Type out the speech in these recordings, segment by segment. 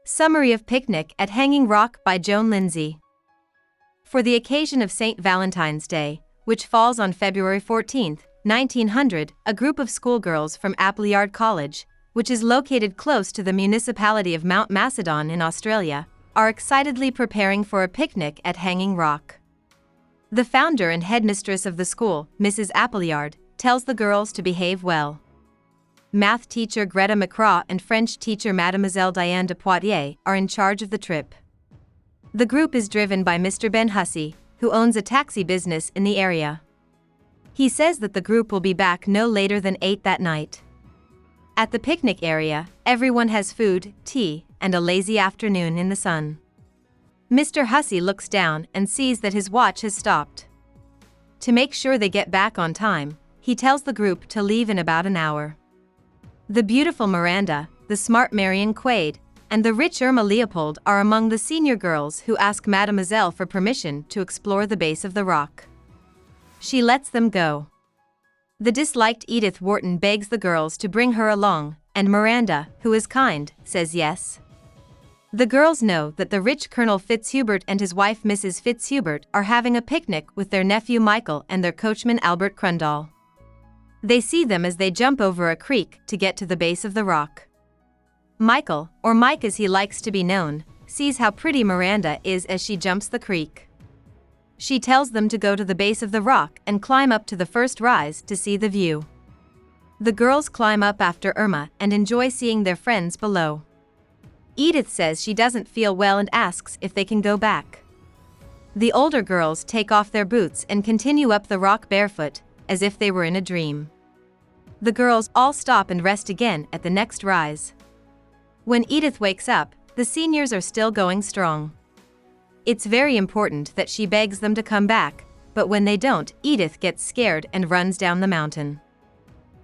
Summary of Picnic at Hanging Rock by Joan Lindsay. For the occasion of St. Valentine's Day, which falls on February 14, 1900, a group of schoolgirls from Appleyard College, which is located close to the municipality of Mount Macedon in Australia, are excitedly preparing for a picnic at Hanging Rock. The founder and headmistress of the school, Mrs. Appleyard, tells the girls to behave well. Math teacher Greta McCraw and French teacher Mademoiselle Diane de Poitiers are in charge of the trip. The group is driven by Mr. Ben Hussey, who owns a taxi business in the area. He says that the group will be back no later than 8 that night. At the picnic area, everyone has food, tea, and a lazy afternoon in the sun. Mr. Hussey looks down and sees that his watch has stopped. To make sure they get back on time, he tells the group to leave in about an hour. The beautiful Miranda, the smart Marion Quaid, and the rich Irma Leopold are among the senior girls who ask Mademoiselle for permission to explore the base of the rock. She lets them go. The disliked Edith Wharton begs the girls to bring her along, and Miranda, who is kind, says yes. The girls know that the rich Colonel Fitzhubert and his wife Mrs. Fitzhubert are having a picnic with their nephew Michael and their coachman Albert Crundall. They see them as they jump over a creek to get to the base of the rock. Michael, or Mike as he likes to be known, sees how pretty Miranda is as she jumps the creek. She tells them to go to the base of the rock and climb up to the first rise to see the view. The girls climb up after Irma and enjoy seeing their friends below. Edith says she doesn't feel well and asks if they can go back. The older girls take off their boots and continue up the rock barefoot, as if they were in a dream. The girls all stop and rest again at the next rise. When Edith wakes up, the seniors are still going strong. It's very important that she begs them to come back, but when they don't, Edith gets scared and runs down the mountain.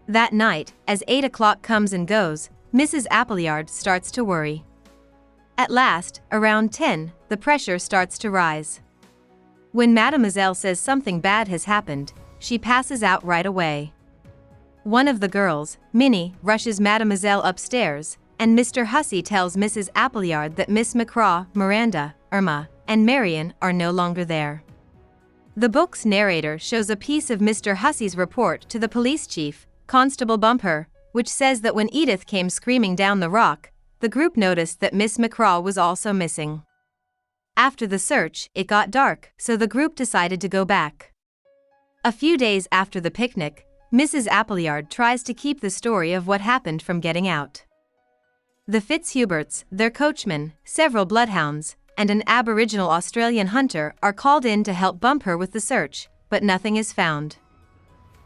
That night, as 8 o'clock comes and goes, Mrs. Appleyard starts to worry. At last, around 10, the pressure starts to rise. When Mademoiselle says something bad has happened, she passes out right away. One of the girls, Minnie, rushes Mademoiselle upstairs, and Mr. Hussey tells Mrs. Appleyard that Miss McCraw, Miranda, Irma, and Marion are no longer there. The book's narrator shows a piece of Mr. Hussey's report to the police chief, Constable Bumper, which says that when Edith came screaming down the rock, the group noticed that Miss McCraw was also missing. After the search, it got dark, so the group decided to go back. A few days after the picnic, Mrs. Appleyard tries to keep the story of what happened from getting out. The Fitzhuberts, their coachman, several bloodhounds, and an Aboriginal Australian hunter are called in to help Bumper with the search, but nothing is found.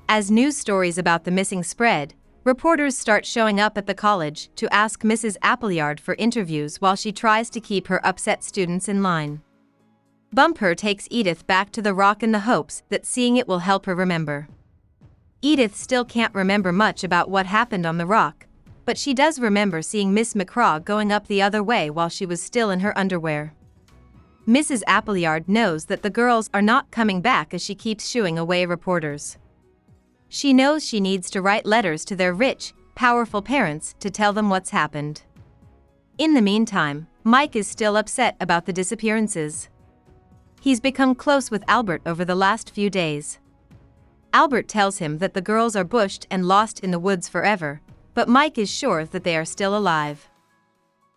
As news stories about the missing spread, reporters start showing up at the college to ask Mrs. Appleyard for interviews while she tries to keep her upset students in line. Bumper takes Edith back to the rock in the hopes that seeing it will help her remember. Edith still can't remember much about what happened on the rock, but she does remember seeing Miss McCraw going up the other way while she was still in her underwear. Mrs. Appleyard knows that the girls are not coming back as she keeps shooing away reporters. She knows she needs to write letters to their rich, powerful parents to tell them what's happened. In the meantime, Mike is still upset about the disappearances. He's become close with Albert over the last few days. Albert tells him that the girls are bushed and lost in the woods forever, but Mike is sure that they are still alive.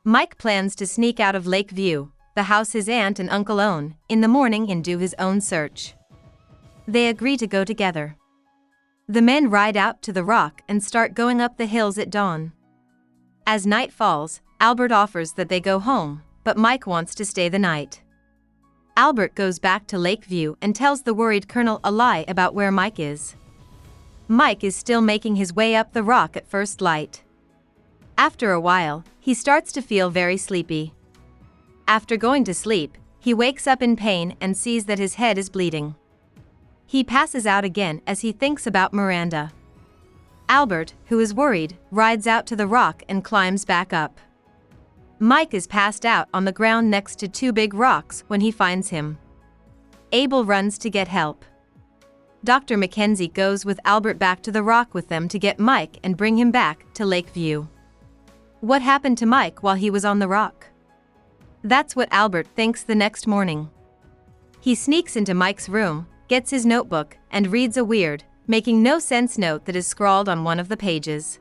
Mike plans to sneak out of Lakeview, the house his aunt and uncle own, in the morning and do his own search. They agree to go together. The men ride out to the rock and start going up the hills at dawn. As night falls, Albert offers that they go home, but Mike wants to stay the night. Albert goes back to Lakeview and tells the worried Colonel a lie about where Mike is. Mike is still making his way up the rock at first light. After a while, he starts to feel very sleepy. After going to sleep, he wakes up in pain and sees that his head is bleeding. He passes out again as he thinks about Miranda. Albert, who is worried, rides out to the rock and climbs back up. Mike is passed out on the ground next to 2 big rocks when he finds him. Abel runs to get help. Dr. Mackenzie goes with Albert back to the rock with them to get Mike and bring him back to Lakeview. What happened to Mike while he was on the rock? That's what Albert thinks the next morning. He sneaks into Mike's room, gets his notebook, and reads a weird, making no sense note that is scrawled on one of the pages.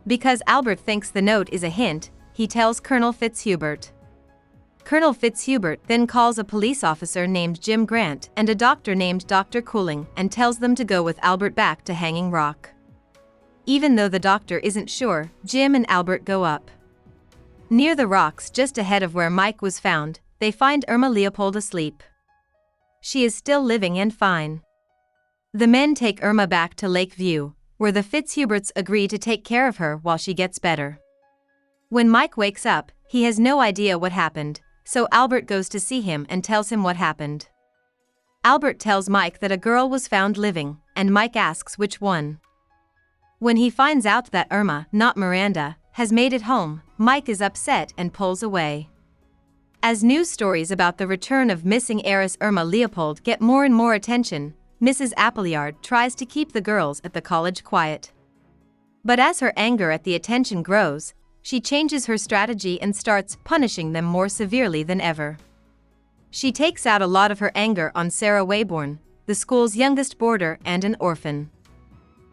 Because Albert thinks the note is a hint, he tells Colonel Fitzhubert. Colonel Fitzhubert then calls a police officer named Jim Grant and a doctor named Dr. Cooling and tells them to go with Albert back to Hanging Rock. Even though the doctor isn't sure, Jim and Albert go up. Near the rocks just ahead of where Mike was found, they find Irma Leopold asleep. She is still living and fine. The men take Irma back to Lake View, where the Fitzhuberts agree to take care of her while she gets better. When Mike wakes up, he has no idea what happened, so Albert goes to see him and tells him what happened. Albert tells Mike that a girl was found living, and Mike asks which one. When he finds out that Irma, not Miranda, has made it home, Mike is upset and pulls away. As news stories about the return of missing heiress Irma Leopold get more and more attention, Mrs. Appleyard tries to keep the girls at the college quiet. But as her anger at the attention grows, she changes her strategy and starts punishing them more severely than ever. She takes out a lot of her anger on Sarah Wayborn, the school's youngest boarder and an orphan.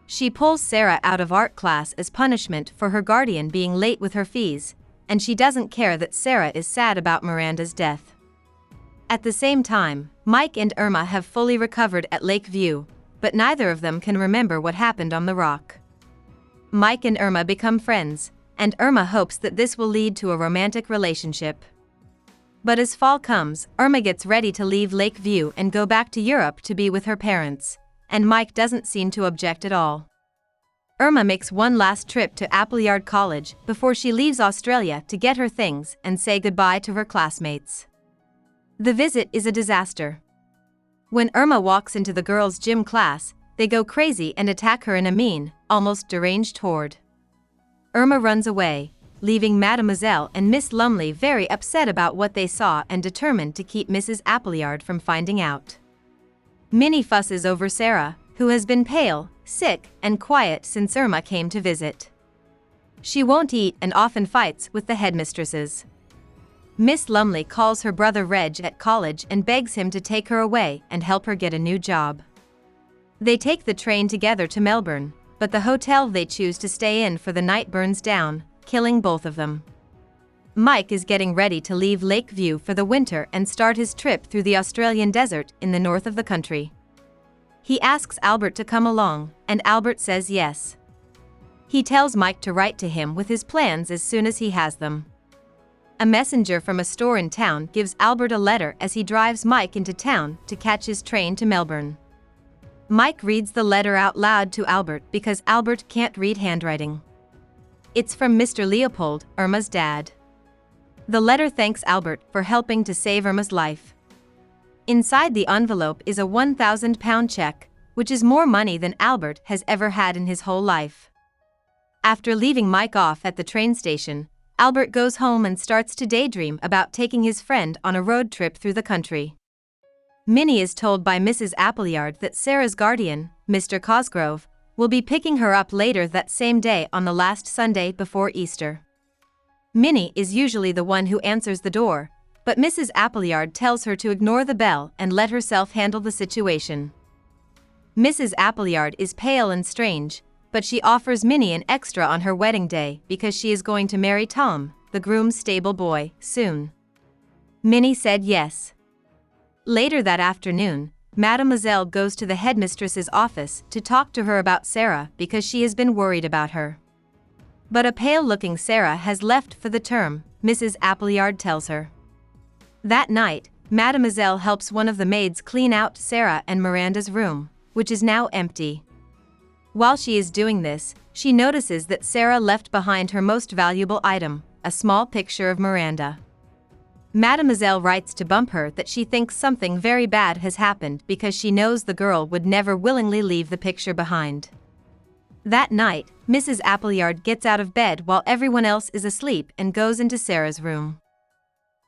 She pulls Sarah out of art class as punishment for her guardian being late with her fees, and she doesn't care that Sarah is sad about Miranda's death. At the same time, Mike and Irma have fully recovered at Lake View, but neither of them can remember what happened on the rock. Mike and Irma become friends, and Irma hopes that this will lead to a romantic relationship. But as fall comes, Irma gets ready to leave Lake View and go back to Europe to be with her parents, and Mike doesn't seem to object at all. Irma makes one last trip to Appleyard College before she leaves Australia to get her things and say goodbye to her classmates. The visit is a disaster. When Irma walks into the girls' gym class, they go crazy and attack her in a mean, almost deranged horde. Irma runs away, leaving Mademoiselle and Miss Lumley very upset about what they saw and determined to keep Mrs. Appleyard from finding out. Minnie fusses over Sarah, who has been pale, sick, and quiet since Irma came to visit. She won't eat and often fights with the headmistresses. Miss Lumley calls her brother Reg at college and begs him to take her away and help her get a new job. They take the train together to Melbourne, but the hotel they choose to stay in for the night burns down, killing both of them. Mike is getting ready to leave Lake View for the winter and start his trip through the Australian desert in the north of the country. He asks Albert to come along, and Albert says yes. He tells Mike to write to him with his plans as soon as he has them. A messenger from a store in town gives Albert a letter as he drives Mike into town to catch his train to Melbourne. Mike reads the letter out loud to Albert because Albert can't read handwriting. It's from Mr. Leopold, Irma's dad. The letter thanks Albert for helping to save Irma's life. Inside the envelope is a £1,000 check, which is more money than Albert has ever had in his whole life. After leaving Mike off at the train station, Albert goes home and starts to daydream about taking his friend on a road trip through the country. Minnie is told by Mrs. Appleyard that Sarah's guardian, Mr. Cosgrove, will be picking her up later that same day on the last Sunday before Easter. Minnie is usually the one who answers the door, but Mrs. Appleyard tells her to ignore the bell and let herself handle the situation. Mrs. Appleyard is pale and strange, but she offers Minnie an extra on her wedding day because she is going to marry Tom, the groom's stable boy, soon. Minnie said yes. Later that afternoon, Mademoiselle goes to the headmistress's office to talk to her about Sarah because she has been worried about her. But a pale-looking Sarah has left for the term, Mrs. Appleyard tells her. That night, Mademoiselle helps one of the maids clean out Sarah and Miranda's room, which is now empty. While she is doing this, she notices that Sarah left behind her most valuable item, a small picture of Miranda. Mademoiselle writes to bump her that she thinks something very bad has happened because she knows the girl would never willingly leave the picture behind. That night, Mrs. Appleyard gets out of bed while everyone else is asleep and goes into Sarah's room.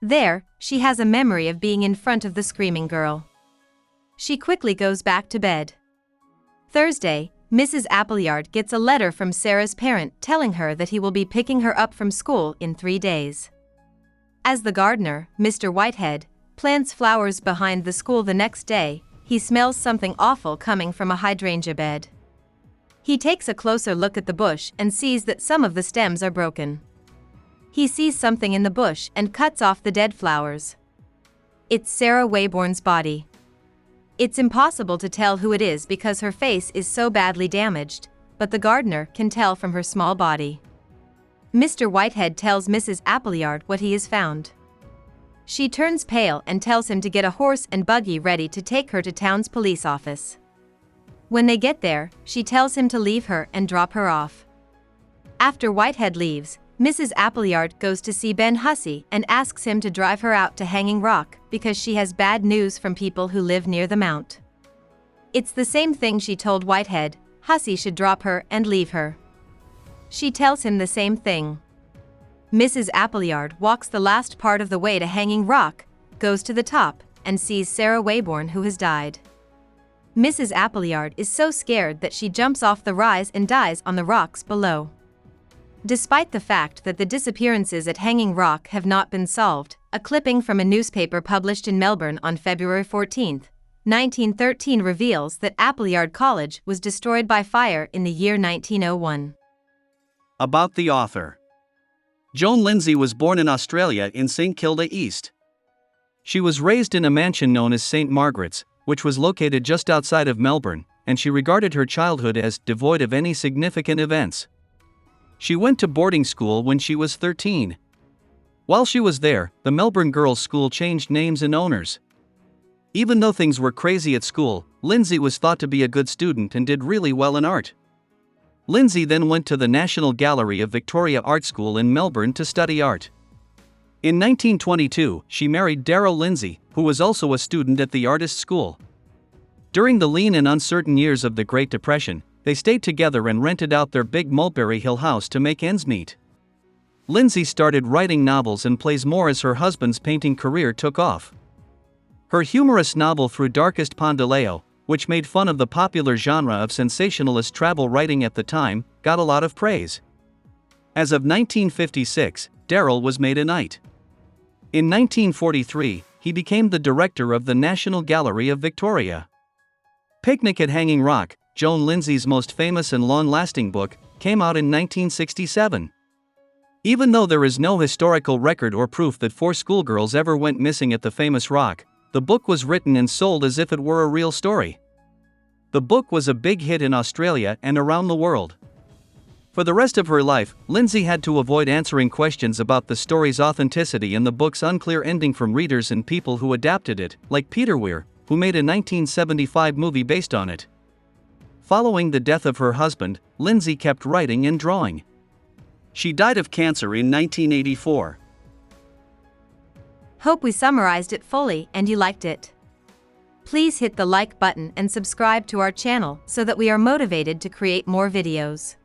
There, she has a memory of being in front of the screaming girl. She quickly goes back to bed. Thursday, Mrs. Appleyard gets a letter from Sarah's parent telling her that he will be picking her up from school in 3 days. As the gardener, Mr. Whitehead, plants flowers behind the school the next day, he smells something awful coming from a hydrangea bed. He takes a closer look at the bush and sees that some of the stems are broken. He sees something in the bush and cuts off the dead flowers. It's Sarah Wayborn's body. It's impossible to tell who it is because her face is so badly damaged, but the gardener can tell from her small body. Mr. Whitehead tells Mrs. Appleyard what he has found. She turns pale and tells him to get a horse and buggy ready to take her to town's police office. When they get there, she tells him to leave her and drop her off. After Whitehead leaves, Mrs. Appleyard goes to see Ben Hussey and asks him to drive her out to Hanging Rock because she has bad news from people who live near the mount. It's the same thing she told Whitehead, Hussey should drop her and leave her. She tells him the same thing. Mrs. Appleyard walks the last part of the way to Hanging Rock, goes to the top, and sees Sarah Wayborn who has died. Mrs. Appleyard is so scared that she jumps off the rise and dies on the rocks below. Despite the fact that the disappearances at Hanging Rock have not been solved, a clipping from a newspaper published in Melbourne on February 14, 1913 reveals that Appleyard College was destroyed by fire in the year 1901. About the author. Joan Lindsay was born in Australia in St Kilda East. She was raised in a mansion known as St Margaret's, which was located just outside of Melbourne, and she regarded her childhood as devoid of any significant events. She went to boarding school when she was 13. While she was there, the Melbourne Girls' School changed names and owners. Even though things were crazy at school, Lindsay was thought to be a good student and did really well in art. Lindsay then went to the National Gallery of Victoria Art School in Melbourne to study art. In 1922, she married Darrell Lindsay, who was also a student at the Artists' School. During the lean and uncertain years of the Great Depression, they stayed together and rented out their big Mulberry Hill house to make ends meet. Lindsay started writing novels and plays more as her husband's painting career took off. Her humorous novel Through Darkest Pondaleo, which made fun of the popular genre of sensationalist travel writing at the time, got a lot of praise. As of 1956, Darrell was made a knight. In 1943, he became the director of the National Gallery of Victoria. Picnic at Hanging Rock, Joan Lindsay's most famous and long-lasting book, came out in 1967. Even though there is no historical record or proof that 4 schoolgirls ever went missing at the famous rock, the book was written and sold as if it were a real story. The book was a big hit in Australia and around the world. For the rest of her life, Lindsay had to avoid answering questions about the story's authenticity and the book's unclear ending from readers and people who adapted it, like Peter Weir, who made a 1975 movie based on it. Following the death of her husband, Lindsay kept writing and drawing. She died of cancer in 1984. Hope we summarized it fully and you liked it. Please hit the like button and subscribe to our channel so that we are motivated to create more videos.